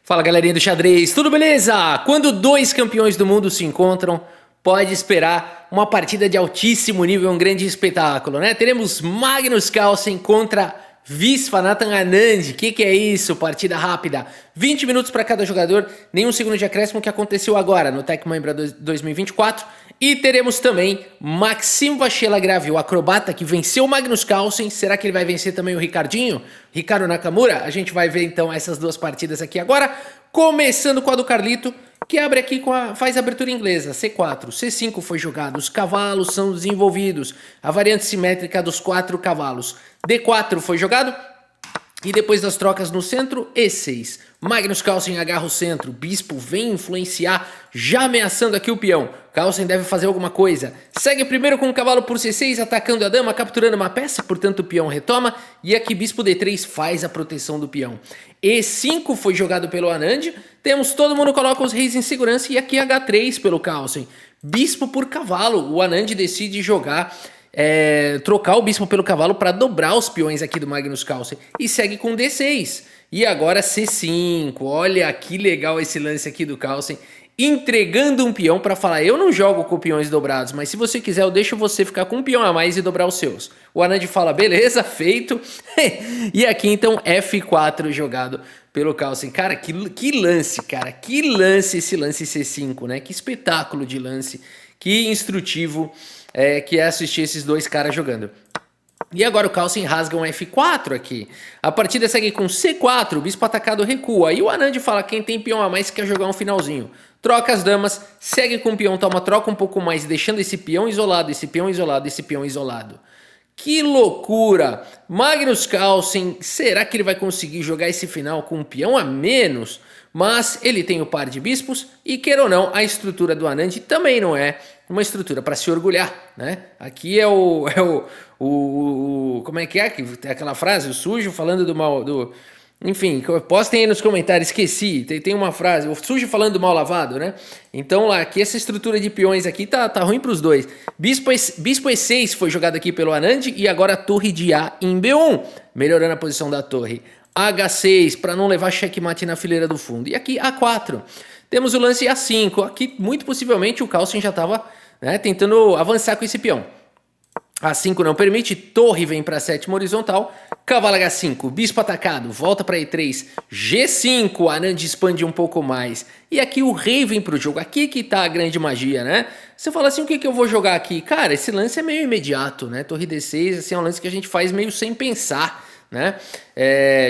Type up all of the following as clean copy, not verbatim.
Fala galerinha do xadrez, tudo beleza? Quando dois campeões do mundo se encontram, pode esperar uma partida de altíssimo nível, um grande espetáculo, né? Teremos Magnus Carlsen contra Viswanathan Anand. Que é isso? Partida rápida, 20 minutos para cada jogador, nenhum segundo de acréscimo, que aconteceu agora no Tech Mahindra 2024. E teremos também Maxime Vachier-Lagrave, o acrobata que venceu o Magnus Carlsen. Será que ele vai vencer também o Ricardinho? Ricardo Nakamura? A gente vai ver então essas duas partidas aqui agora. Começando com a do Carlito, que abre aqui faz a abertura inglesa. C4, C5 foi jogado, os cavalos são desenvolvidos. A variante simétrica dos 4 cavalos. D4 foi jogado. E depois das trocas no centro, E6. Magnus Carlsen agarra o centro. Bispo vem influenciar, já ameaçando aqui o peão. Carlsen deve fazer alguma coisa. Segue primeiro com o cavalo por C6, atacando a dama, capturando uma peça. Portanto, o peão retoma. E aqui Bispo D3 faz a proteção do peão. E5 foi jogado pelo Anand. Temos todo mundo coloca os reis em segurança. E aqui H3 pelo Carlsen. Bispo por cavalo. O Anand decide jogar... trocar o bispo pelo cavalo para dobrar os peões aqui do Magnus Carlsen. E segue com D6. E agora C5. Olha que legal esse lance aqui do Carlsen. Entregando um peão para falar, eu não jogo com peões dobrados, mas se você quiser eu deixo você ficar com um peão a mais e dobrar os seus. O Anand fala, beleza, feito. E aqui então F4 jogado pelo Carlsen. Cara, que lance, cara. Que lance esse lance C5, né? Que espetáculo de lance. Que instrutivo. Que é assistir esses dois caras jogando. E agora o Carlsen rasga um F4 aqui. A partida segue com C4, o bispo atacado recua. E o Anand fala, quem tem peão a mais quer jogar um finalzinho. Troca as damas, segue com o peão, toma troca um pouco mais, deixando esse peão isolado, esse peão isolado, esse peão isolado. Que loucura! Magnus Carlsen, será que ele vai conseguir jogar esse final com um peão a menos? Mas ele tem o par de bispos e, queira ou não, a estrutura do Anand também não é uma estrutura para se orgulhar, né? Aqui como é que é? Tem aquela frase, o sujo falando do mal... Enfim, postem aí nos comentários, esqueci, tem uma frase, o sujo falando do mal lavado, né? Então lá, aqui essa estrutura de peões aqui tá ruim para os dois. Bispo E6 foi jogado aqui pelo Anand e agora a torre de A em B1, melhorando a posição da torre. H6 para não levar checkmate na fileira do fundo. E aqui A4. Temos o lance A5. Aqui muito possivelmente o Carlsen já estava tentando avançar com esse peão. A5 não permite, torre vem para a sétima horizontal, cavalo H5, bispo atacado, volta para E3, G5, Anand expande um pouco mais. E aqui o rei vem para o jogo, aqui que tá a grande magia, né? Você fala assim, o que eu vou jogar aqui? Cara, esse lance é meio imediato, né? Torre D6, assim, é um lance que a gente faz meio sem pensar, né?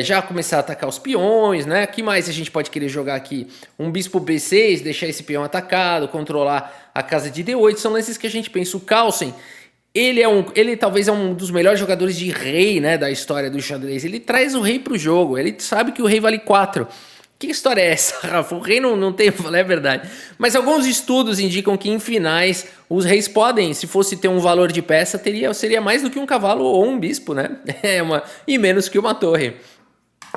Já começar a atacar os peões, né? O que mais a gente pode querer jogar aqui? Um bispo B6, deixar esse peão atacado, controlar a casa de D8, são lances que a gente pensa. O Carlsen, ele talvez é um dos melhores jogadores de rei, né, da história do xadrez. Ele traz o rei pro jogo, ele sabe que o rei vale 4. Que história é essa, Rafa? O rei não tem, é verdade. Mas alguns estudos indicam que em finais os reis podem, se fosse ter um valor de peça, seria mais do que um cavalo ou um bispo, né? E menos que uma torre.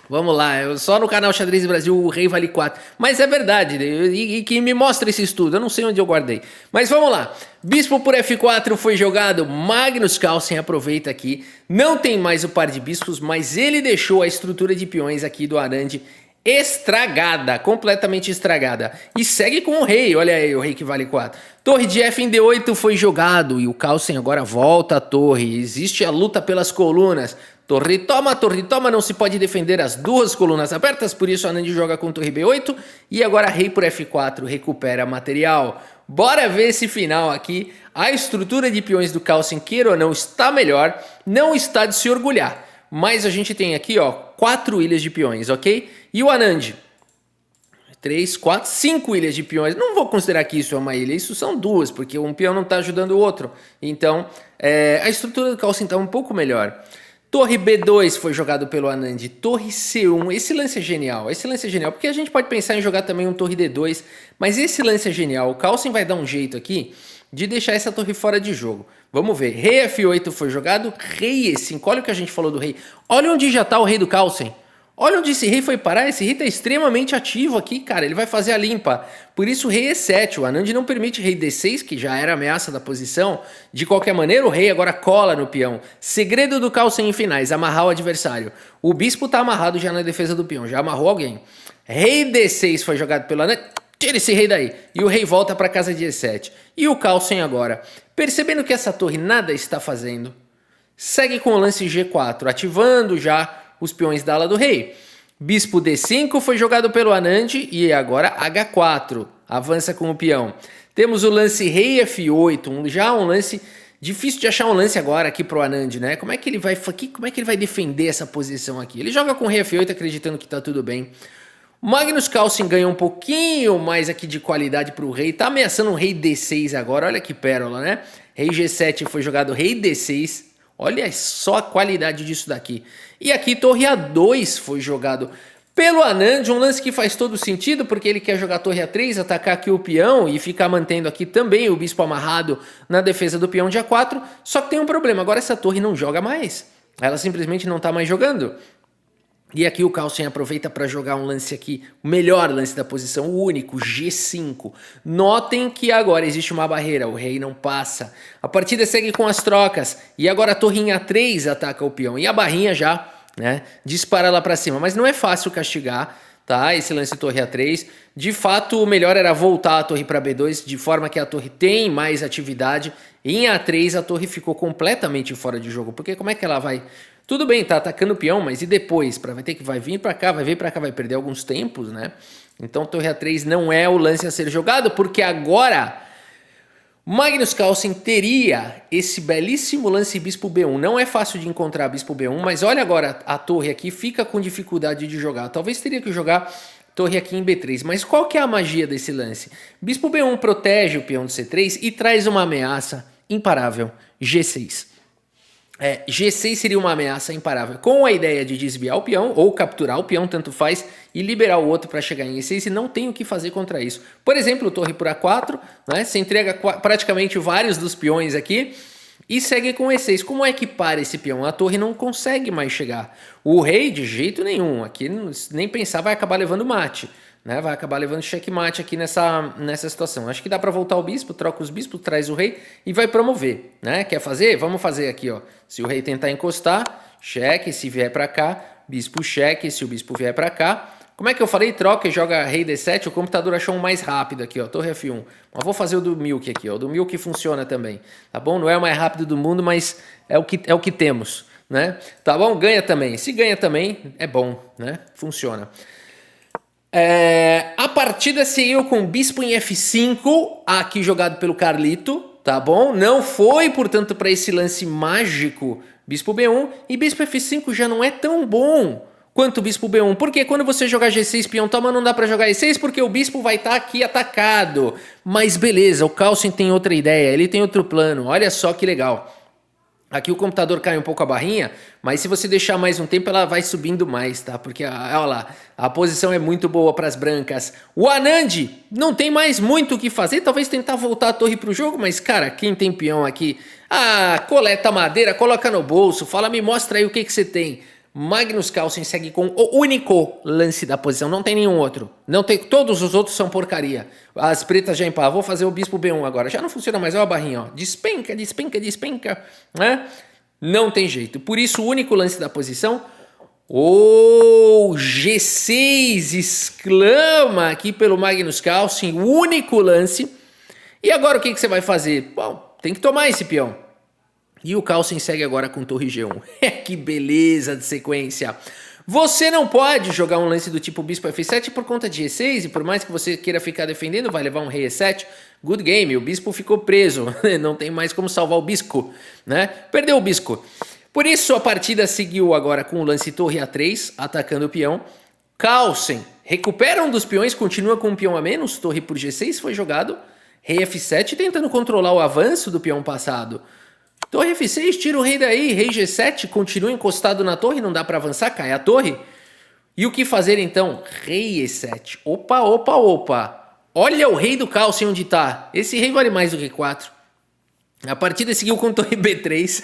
Vamos lá, só no canal Xadrez Brasil o rei vale 4. Mas é verdade, e que me mostra esse estudo, eu não sei onde eu guardei. Mas vamos lá, bispo por F4 foi jogado, Magnus Carlsen aproveita aqui. Não tem mais o par de bispos, mas ele deixou a estrutura de peões aqui do Anand estragada, completamente estragada. E segue com o rei, olha aí, o rei que vale 4. Torre de F em D8 foi jogado e o Carlsen agora volta à torre. Existe a luta pelas colunas. Torre toma, não se pode defender as duas colunas abertas, por isso Anand joga com torre B8 e agora rei por F4 recupera material. Bora ver esse final aqui. A estrutura de peões do Carlsen, queira ou não, está melhor, não está de se orgulhar. Mas a gente tem aqui, ó, 4 ilhas de peões, ok? E o Anand? 3, 4, 5 ilhas de peões. Não vou considerar que isso é uma ilha, isso são 2, porque um peão não está ajudando o outro. Então, a estrutura do Carlsen está um pouco melhor. Torre B2 foi jogado pelo Anand, torre C1, esse lance é genial, porque a gente pode pensar em jogar também um torre D2, mas esse lance é genial, o Carlsen vai dar um jeito aqui de deixar essa torre fora de jogo. Vamos ver, rei F8 foi jogado, rei E5, olha o que a gente falou do rei, olha onde já está o rei do Carlsen, Olha onde esse rei foi parar, esse rei tá extremamente ativo aqui, cara, ele vai fazer a limpa. Por isso o rei E7, o Anand não permite rei D6, que já era ameaça da posição. De qualquer maneira, o rei agora cola no peão. Segredo do Carlsen em finais, amarrar o adversário. O bispo tá amarrado já na defesa do peão, já amarrou alguém. Rei D6 foi jogado pelo Anand, tira esse rei daí. E o rei volta para casa de E7. E o Carlsen agora, percebendo que essa torre nada está fazendo, segue com o lance G4, ativando já os peões da ala do rei. Bispo D5 foi jogado pelo Anand e agora H4, avança com o peão. Temos o lance rei F8, já um lance difícil de achar um lance agora aqui pro Anand, né? Como é que ele vai defender essa posição aqui? Ele joga com rei F8 acreditando que tá tudo bem. Magnus Carlsen ganha um pouquinho mais aqui de qualidade pro rei, tá ameaçando um rei D6 agora, olha que pérola, né? Rei G7 foi jogado rei D6, olha só a qualidade disso daqui. E aqui torre A2 foi jogado pelo Anand, um lance que faz todo sentido, porque ele quer jogar torre A3, atacar aqui o peão e ficar mantendo aqui também o bispo amarrado na defesa do peão de A4. Só que tem um problema, agora essa torre não joga mais. Ela simplesmente não tá mais jogando. E aqui o Carlsen aproveita para jogar um lance aqui, o melhor lance da posição, o único, G5. Notem que agora existe uma barreira, o rei não passa. A partida segue com as trocas, e agora a torrinha A3 ataca o peão, e a barrinha já, né, dispara lá para cima. Mas não é fácil castigar, tá, esse lance torre A3. De fato, o melhor era voltar a torre para B2, de forma que a torre tem mais atividade. Em A3 a torre ficou completamente fora de jogo, porque como é que ela vai... Tudo bem, tá atacando o peão, mas e depois? Vai vir para cá, vai perder alguns tempos, né? Então torre A3 não é o lance a ser jogado, porque agora Magnus Carlsen teria esse belíssimo lance bispo B1. Não é fácil de encontrar bispo B1, mas olha agora a torre aqui, fica com dificuldade de jogar. Talvez teria que jogar torre aqui em B3, mas qual que é a magia desse lance? Bispo B1 protege o peão de C3 e traz uma ameaça imparável, G6. G6 seria uma ameaça imparável, com a ideia de desviar o peão ou capturar o peão, tanto faz, e liberar o outro para chegar em E6 e não tem o que fazer contra isso. Por exemplo, torre por A4, né? Você entrega praticamente vários dos peões aqui e segue com E6. Como é que para esse peão? A torre não consegue mais chegar. O rei, de jeito nenhum, aqui nem pensar, vai acabar levando mate. Né, vai acabar levando checkmate aqui nessa situação. Acho que dá para voltar o bispo, troca os bispos, traz o rei e vai promover. Né? Quer fazer? Vamos fazer aqui. Ó. Se o rei tentar encostar, cheque, se vier para cá, bispo cheque, se o bispo vier para cá. Como é que eu falei? Troca e joga rei D7, o computador achou um mais rápido aqui, ó, torre F1. Mas vou fazer o do Milk aqui, ó. O do Milk funciona também, tá bom? Não é o mais rápido do mundo, mas é o que temos, né? Tá bom? Ganha também. Se ganha também, é bom, né? Funciona. A partida seguiu com bispo em F5, aqui jogado pelo Carlito, tá bom? Não foi, portanto, para esse lance mágico bispo B1, e bispo F5 já não é tão bom quanto o bispo B1, porque quando você jogar G6 peão toma, não dá para jogar E6 porque o bispo vai estar aqui atacado. Mas beleza, o Carlsen tem outra ideia, ele tem outro plano, olha só que legal. Aqui o computador cai um pouco a barrinha, mas se você deixar mais um tempo ela vai subindo mais, tá? Porque, olha lá, a posição é muito boa para as brancas. O Anand não tem mais muito o que fazer, talvez tentar voltar a torre pro jogo, mas, cara, quem tem peão aqui, coleta madeira, coloca no bolso, fala, me mostra aí o que você tem. Magnus Carlsen segue com o único lance da posição, não tem nenhum outro. Não tem, todos os outros são porcaria. As pretas já empatam. Vou fazer o bispo B1 agora. Já não funciona mais, olha a barrinha, ó. Despenca, despenca, despenca, né? Não tem jeito. Por isso, o único lance da posição, G6, exclama aqui pelo Magnus Carlsen, o único lance. E agora o que você vai fazer? Bom, tem que tomar esse peão. E o Carlsen segue agora com torre G1. Que beleza de sequência. Você não pode jogar um lance do tipo bispo F7 por conta de E6, e por mais que você queira ficar defendendo, vai levar um rei E7. Good game, o bispo ficou preso. Não tem mais como salvar o bisco, né? Perdeu o bisco. Por isso a partida seguiu agora com o lance torre A3, atacando o peão. Carlsen recupera um dos peões, continua com um peão a menos, torre por G6 foi jogado. Rei F7 tentando controlar o avanço do peão passado. Torre F6, tira o rei daí, rei G7, continua encostado na torre, não dá para avançar, cai a torre. E o que fazer então? Rei E7. Opa, opa, opa. Olha o rei do Carlsen onde tá. Esse rei vale mais do que 4. A partida seguiu com torre B3.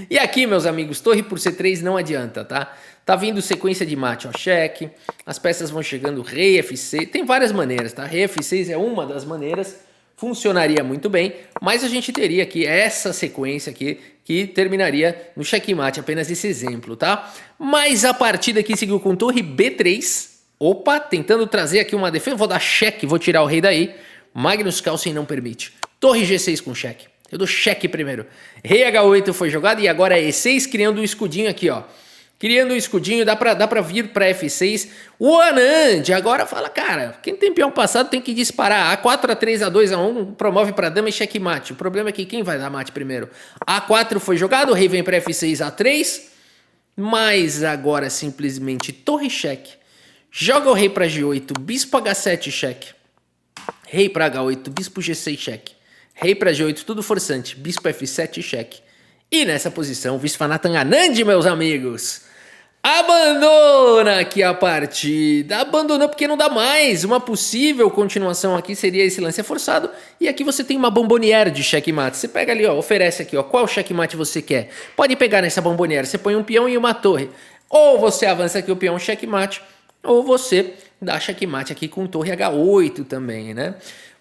E aqui, meus amigos, torre por C3 não adianta, tá? Tá vindo sequência de mate, ó, cheque. As peças vão chegando, rei F6. Tem várias maneiras, tá? Rei F6 é uma das maneiras. Funcionaria muito bem, mas a gente teria aqui essa sequência aqui que terminaria no checkmate, apenas esse exemplo, tá? Mas a partida aqui seguiu com torre B3. Opa, tentando trazer aqui uma defesa. Vou dar cheque, vou tirar o rei daí. Magnus Carlsen não permite. Torre G6 com cheque. Eu dou cheque primeiro. Rei H8 foi jogado e agora é E6 criando um escudinho aqui, ó. Criando um escudinho, dá pra vir pra F6. O Anand agora fala, cara, quem tem peão passado tem que disparar. A4, A3, A2, A1 promove pra dama e checkmate. O problema é que quem vai dar mate primeiro? A4 foi jogado, o rei vem pra F6, A3. Mas agora simplesmente torre cheque. Joga o rei pra G8, bispo H7 cheque. Rei pra H8, bispo G6 cheque. Rei pra G8, tudo forçante. Bispo F7, cheque. E nessa posição, Viswanathan Anand, meus amigos, abandona aqui a partida. Abandonou porque não dá mais. Uma possível continuação aqui seria esse lance forçado. E aqui você tem uma bombonière de checkmate. Você pega ali, ó, oferece aqui, ó, qual checkmate você quer. Pode pegar nessa bombonière. Você põe um peão e uma torre. Ou você avança aqui o peão checkmate, ou você dá checkmate aqui com torre H8 também, né?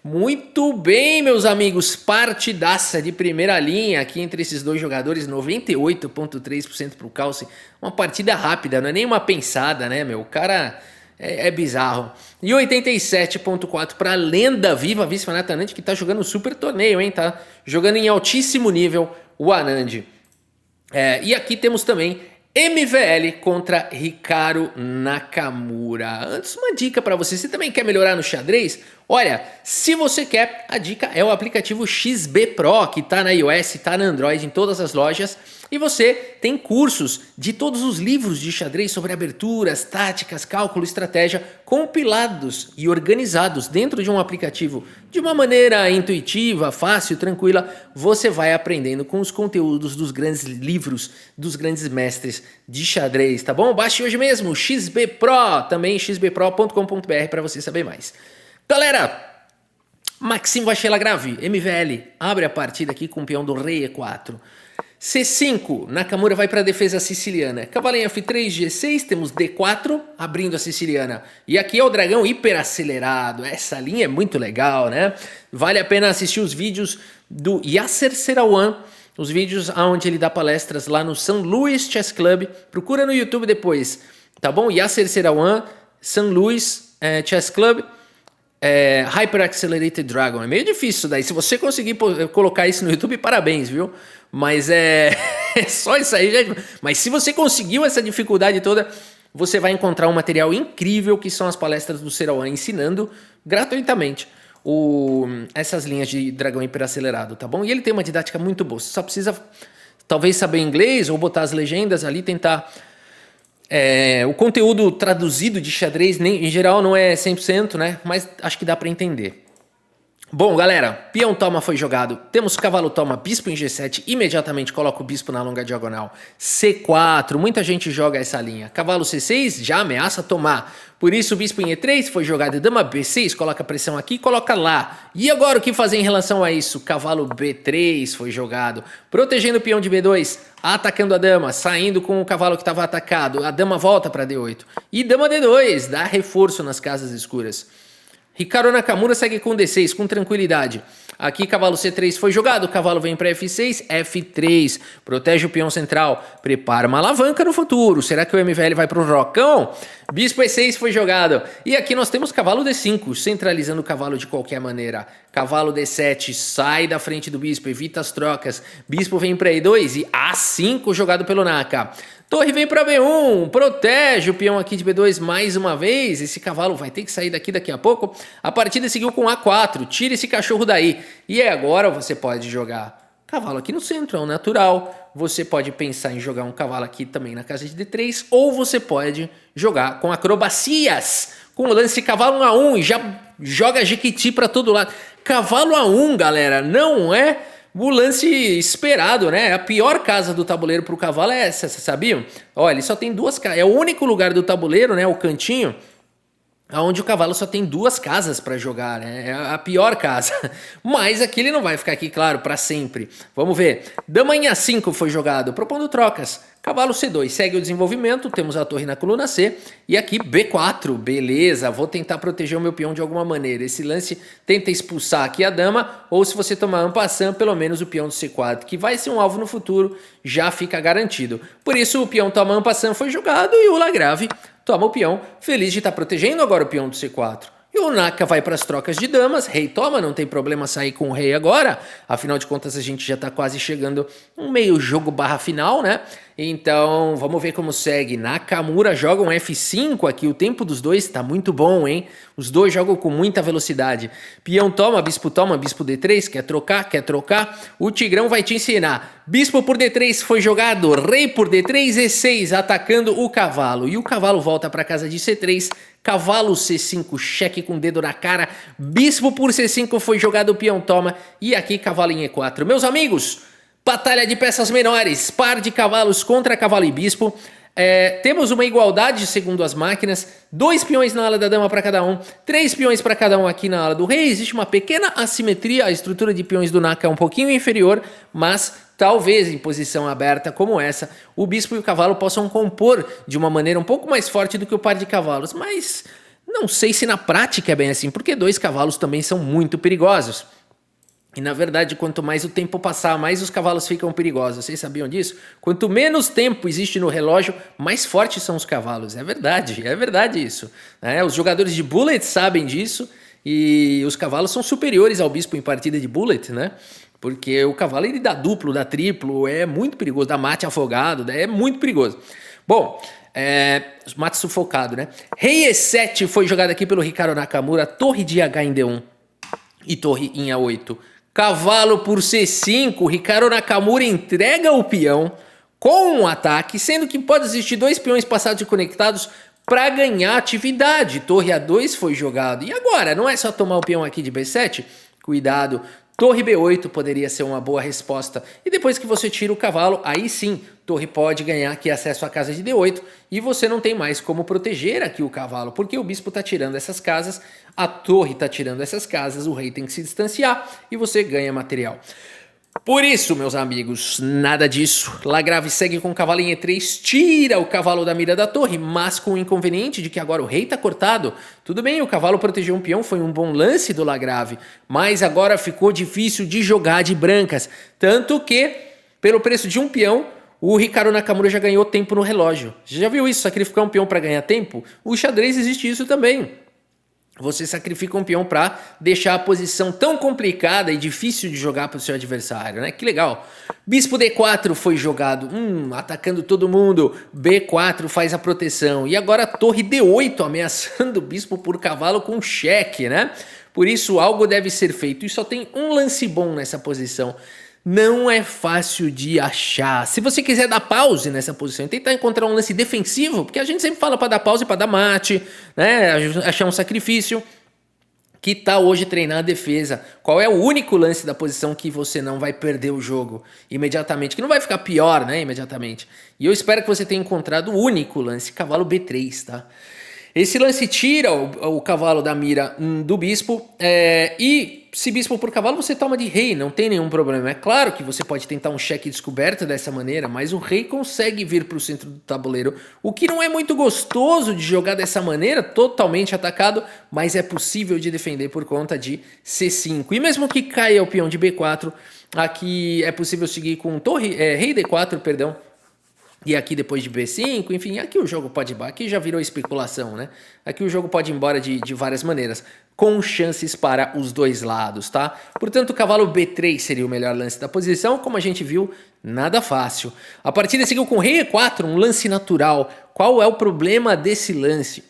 Muito bem, meus amigos, partidaça de primeira linha aqui entre esses dois jogadores, 98,3% pro Carlsen. Uma partida rápida, não é nem uma pensada, né, meu? O cara é bizarro. E 87,4% para a lenda viva Viswanathan Anand, que tá jogando um super torneio, hein? Tá jogando em altíssimo nível o Anand. E aqui temos também MVL contra Hikaru Nakamura. Antes, uma dica para você. Você também quer melhorar no xadrez? Olha, se você quer, a dica é o aplicativo XB Pro, que está na iOS, está na Android, em todas as lojas. E você tem cursos de todos os livros de xadrez sobre aberturas, táticas, cálculo, estratégia, compilados e organizados dentro de um aplicativo. De uma maneira intuitiva, fácil, tranquila, você vai aprendendo com os conteúdos dos grandes livros, dos grandes mestres de xadrez, tá bom? Baixe hoje mesmo, XB Pro, também xbpro.com.br para você saber mais. Galera, Maxime Vachier-Lagrave, MVL, abre a partida aqui com o peão do rei E4. C5, Nakamura vai para a defesa siciliana. Cavalo em F3, G6, temos D4, abrindo a siciliana. E aqui é o dragão hiper acelerado. Essa linha é muito legal, né? Vale a pena assistir os vídeos do Yasser Seirawan, os vídeos onde ele dá palestras lá no St. Louis Chess Club. Procura no YouTube depois, tá bom? Yasser Seirawan, St. Louis Chess Club. Hyper Accelerated Dragon. É meio difícil isso daí. Se você conseguir colocar isso no YouTube, parabéns, viu? Mas é só isso aí, gente. Mas se você conseguiu essa dificuldade toda, você vai encontrar um material incrível que são as palestras do Seirawan ensinando gratuitamente essas linhas de dragão hiperacelerado, tá bom? E ele tem uma didática muito boa. Você só precisa talvez saber inglês ou botar as legendas ali, tentar... o conteúdo traduzido de xadrez em geral não é 100%, né? Mas acho que dá para entender. Bom, galera, peão toma foi jogado. Temos cavalo toma, bispo em G7. Imediatamente coloca o bispo na longa diagonal. C4, muita gente joga essa linha. Cavalo C6 já ameaça tomar. Por isso o bispo em E3 foi jogado. Dama B6, coloca pressão aqui, coloca lá. E agora o que fazer em relação a isso? Cavalo B3 foi jogado. Protegendo o peão de B2, atacando a dama, saindo com o cavalo que estava atacado. A dama volta para D8. E dama D2, dá reforço nas casas escuras. Hikaru Nakamura segue com D6, com tranquilidade. Aqui cavalo C3 foi jogado, o cavalo vem para F6, F3. Protege o peão central, prepara uma alavanca no futuro. Será que o MVL vai para o rocão? Bispo E6 foi jogado. E aqui nós temos cavalo D5, centralizando o cavalo de qualquer maneira. Cavalo D7, sai da frente do bispo, evita as trocas. Bispo vem para E2 e A5 jogado pelo Naka. Torre vem para B1, protege o peão aqui de B2 mais uma vez. Esse cavalo vai ter que sair daqui a pouco. A partida seguiu com A4, tira esse cachorro daí. E agora você pode jogar cavalo aqui no centro, é o natural. Você pode pensar em jogar um cavalo aqui também na casa de D3. Ou você pode jogar com acrobacias, com o lance cavalo A1 e já joga Jequiti para todo lado. Cavalo A1, galera, não é... o lance esperado, né? A pior casa do tabuleiro para o cavalo é essa, vocês sabiam? Olha, ele só tem duas casas. É o único lugar do tabuleiro, né? O cantinho, onde o cavalo só tem duas casas para jogar, né? É a pior casa. Mas aqui ele não vai ficar aqui, claro, para sempre. Vamos ver. Dama em A5 foi jogado, propondo trocas. Cavalo C2 segue o desenvolvimento, temos a torre na coluna C. E aqui B4, beleza. Vou tentar proteger o meu peão de alguma maneira. Esse lance tenta expulsar aqui a dama, ou se você tomar en passant, pelo menos o peão do C4, que vai ser um alvo no futuro, já fica garantido. Por isso o peão toma en passant foi jogado e o Lagrave toma o peão, feliz de estar protegendo agora o peão do C4. E o Naka vai para as trocas de damas, rei toma, não tem problema sair com o rei agora, afinal de contas a gente já está quase chegando um meio jogo barra final, né? Então vamos ver como segue. Nakamura joga um F5 aqui, o tempo dos dois está muito bom, hein? Os dois jogam com muita velocidade. Peão toma, bispo D3, quer trocar, quer trocar. O Tigrão vai te ensinar. Bispo por D3 foi jogado, rei por D3, E6, atacando o cavalo. E o cavalo volta para casa de C3, cavalo C5, cheque com o dedo na cara. Bispo por C5 foi jogado, o peão toma. E aqui cavalo em E4. Meus amigos, batalha de peças menores, par de cavalos contra cavalo e bispo. Temos uma igualdade segundo as máquinas, 2 peões na ala da dama para cada um, 3 peões para cada um aqui na ala do rei. Existe uma pequena assimetria, a estrutura de peões do Naka é um pouquinho inferior, mas talvez em posição aberta como essa, o bispo e o cavalo possam compor de uma maneira um pouco mais forte do que o par de cavalos, mas não sei se na prática é bem assim, porque 2 cavalos também são muito perigosos. E na verdade, quanto mais o tempo passar, mais os cavalos ficam perigosos. Vocês sabiam disso? Quanto menos tempo existe no relógio, mais fortes são os cavalos. É verdade isso. Os jogadores de Bullet sabem disso e os cavalos são superiores ao bispo em partida de Bullet, né? Porque o cavalo ele dá duplo, dá triplo, é muito perigoso, dá mate afogado, é muito perigoso. Bom, mate sufocado, né? Rei E7 foi jogado aqui pelo Ricardo Nakamura, torre de H em D1 e torre em A8. Cavalo por C5, Ricardo Nakamura entrega o peão com um ataque, sendo que pode existir 2 peões passados e conectados para ganhar atividade. Torre A2 foi jogado. E agora, não é só tomar o peão aqui de B7? Cuidado, torre B8 poderia ser uma boa resposta. E depois que você tira o cavalo, aí sim, torre pode ganhar aqui acesso à casa de D8 e você não tem mais como proteger aqui o cavalo, porque o bispo está tirando essas casas, a torre está tirando essas casas, o rei tem que se distanciar e você ganha material. Por isso, meus amigos, nada disso. Lagrave segue com o cavalo em E3, tira o cavalo da mira da torre, mas com o inconveniente de que agora o rei está cortado. Tudo bem, o cavalo protegeu um peão, foi um bom lance do Lagrave, mas agora ficou difícil de jogar de brancas. Tanto que, pelo preço de um peão, o Ricardo Nakamura já ganhou tempo no relógio. Você já viu isso? Sacrificar um peão para ganhar tempo? O xadrez existe isso também. Você sacrifica um peão para deixar a posição tão complicada e difícil de jogar para o seu adversário, né? Que legal. Bispo D4 foi jogado, atacando todo mundo. B4 faz a proteção. E agora torre D8 ameaçando o bispo por cavalo com cheque, né? Por isso algo deve ser feito. E só tem um lance bom nessa posição. Não é fácil de achar. Se você quiser dar pause nessa posição e tentar encontrar um lance defensivo, porque a gente sempre fala para dar pause, para dar mate, né? Achar um sacrifício. Que tal hoje treinar a defesa? Qual é o único lance da posição que você não vai perder o jogo imediatamente? Que não vai ficar pior, né? Imediatamente. E eu espero que você tenha encontrado o único lance, cavalo B3, tá? Esse lance tira o cavalo da mira do bispo e se bispo por cavalo você toma de rei, não tem nenhum problema. É claro que você pode tentar um cheque descoberto dessa maneira, mas o rei consegue vir para o centro do tabuleiro, o que não é muito gostoso de jogar dessa maneira, totalmente atacado, mas é possível de defender por conta de C5. E mesmo que caia o peão de B4, aqui é possível seguir com rei D4, perdão. E aqui depois de B5, enfim, aqui o jogo pode ir embora. Aqui já virou especulação, né? Aqui o jogo pode ir embora de várias maneiras, com chances para os dois lados, tá? Portanto, o cavalo B3 seria o melhor lance da posição. Como a gente viu, nada fácil. A partida seguiu com rei E4, um lance natural. Qual é o problema desse lance?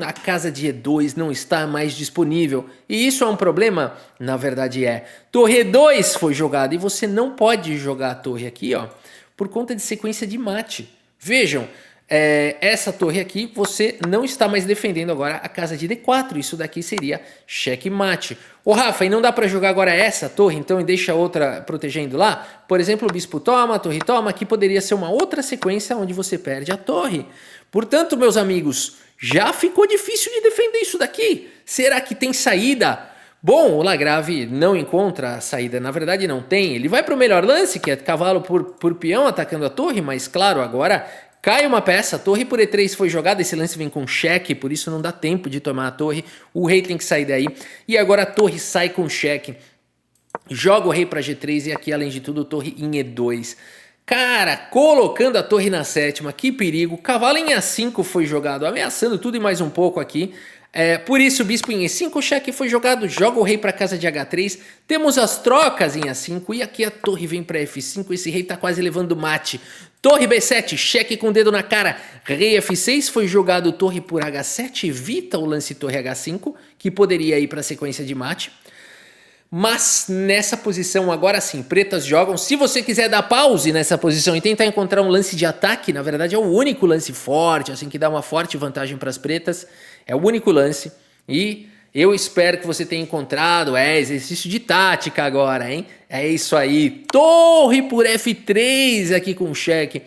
A casa de E2 não está mais disponível. E isso é um problema? Na verdade é. Torre E2 foi jogada e você não pode jogar a torre aqui, ó, por conta de sequência de mate. Vejam, essa torre aqui, você não está mais defendendo agora a casa de D4. Isso daqui seria cheque-mate. Ô Rafa, e não dá para jogar agora essa torre, então, e deixa outra protegendo lá? Por exemplo, o bispo toma, a torre toma. Aqui poderia ser uma outra sequência onde você perde a torre. Portanto, meus amigos, já ficou difícil de defender isso daqui. Será que tem saída? Bom, o Lagrave não encontra a saída, na verdade não tem. Ele vai para o melhor lance, que é cavalo por peão atacando a torre, mas claro, agora cai uma peça, a torre por E3 foi jogada, esse lance vem com cheque, por isso não dá tempo de tomar a torre, o rei tem que sair daí, e agora a torre sai com cheque, joga o rei para G3 e aqui além de tudo torre em E2. Cara, colocando a torre na sétima, que perigo, cavalo em A5 foi jogado, ameaçando tudo e mais um pouco aqui. Por isso o bispo em E5, o cheque foi jogado, joga o rei para casa de H3, temos as trocas em A5 e aqui a torre vem para F5, esse rei tá quase levando mate. Torre B7, cheque com o dedo na cara, rei F6, foi jogado torre por H7, evita o lance torre H5, que poderia ir para a sequência de mate. Mas nessa posição, agora sim, pretas jogam. Se você quiser dar pause nessa posição e tentar encontrar um lance de ataque, na verdade é o único lance forte, assim, que dá uma forte vantagem para as pretas. É o único lance. E eu espero que você tenha encontrado. Exercício de tática agora, hein? É isso aí. Torre por F3 aqui com cheque.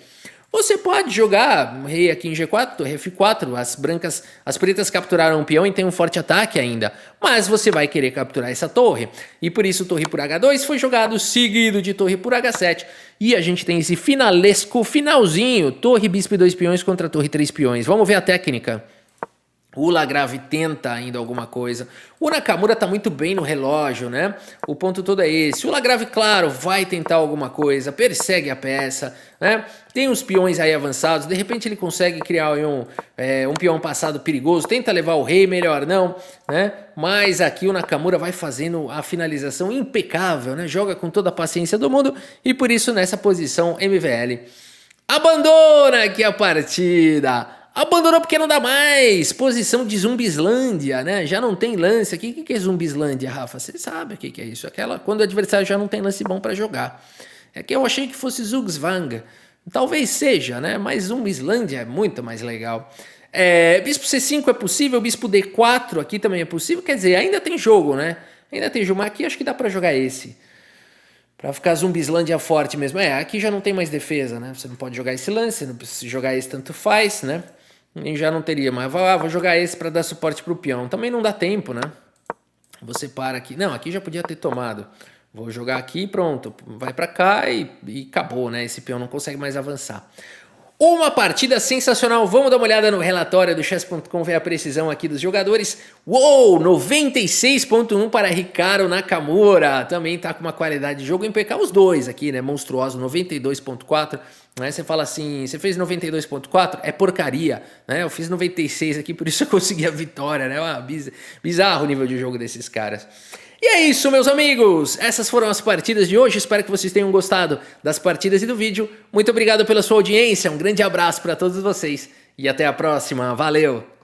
Você pode jogar rei aqui em G4, torre F4, as pretas capturaram um peão e tem um forte ataque ainda, mas você vai querer capturar essa torre, e por isso torre por H2 foi jogado, seguido de torre por H7, e a gente tem esse finalzinho, torre bispo e 2 peões contra torre 3 peões, vamos ver a técnica. O Lagrave tenta ainda alguma coisa. O Nakamura tá muito bem no relógio, né? O ponto todo é esse. O Lagrave, claro, vai tentar alguma coisa, persegue a peça, né? Tem os peões aí avançados, de repente ele consegue criar um peão passado perigoso, tenta levar o rei, melhor não, né? Mas aqui o Nakamura vai fazendo a finalização impecável, né? Joga com toda a paciência do mundo e por isso nessa posição MVL abandona aqui a partida. Abandonou porque não dá mais. Posição de Zumbislândia, né? Já não tem lance aqui. O que é Zumbislândia, Rafa? Você sabe o que é isso. Aquela quando o adversário já não tem lance bom para jogar. É que eu achei que fosse Zugzwang. Talvez seja, né? Mas Zumbislândia é muito mais legal. Bispo C5 é possível. Bispo D4 aqui também é possível. Quer dizer, ainda tem jogo, né? Ainda tem jogo. Mas aqui acho que dá para jogar esse. Pra ficar Zumbislândia forte mesmo. Aqui já não tem mais defesa, né? Você não pode jogar esse lance. Não precisa jogar esse, tanto faz, né? E já não teria, mas vou jogar esse para dar suporte pro peão. Também não dá tempo, né? Você para aqui. Não, aqui já podia ter tomado. Vou jogar aqui e pronto. Vai para cá e acabou, né? Esse peão não consegue mais avançar. Uma partida sensacional. Vamos dar uma olhada no relatório do chess.com, ver a precisão aqui dos jogadores. Uou, 96.1 para Hikaru Nakamura. Também tá com uma qualidade de jogo impecável. Os dois aqui, né? Monstruoso, 92.4. Né? Você fala assim, você fez 92.4? É porcaria. Né? Eu fiz 96 aqui, por isso eu consegui a vitória. Né? Bizarro o nível de jogo desses caras. E é isso, meus amigos! Essas foram as partidas de hoje, espero que vocês tenham gostado das partidas e do vídeo. Muito obrigado pela sua audiência, um grande abraço para todos vocês e até a próxima, valeu!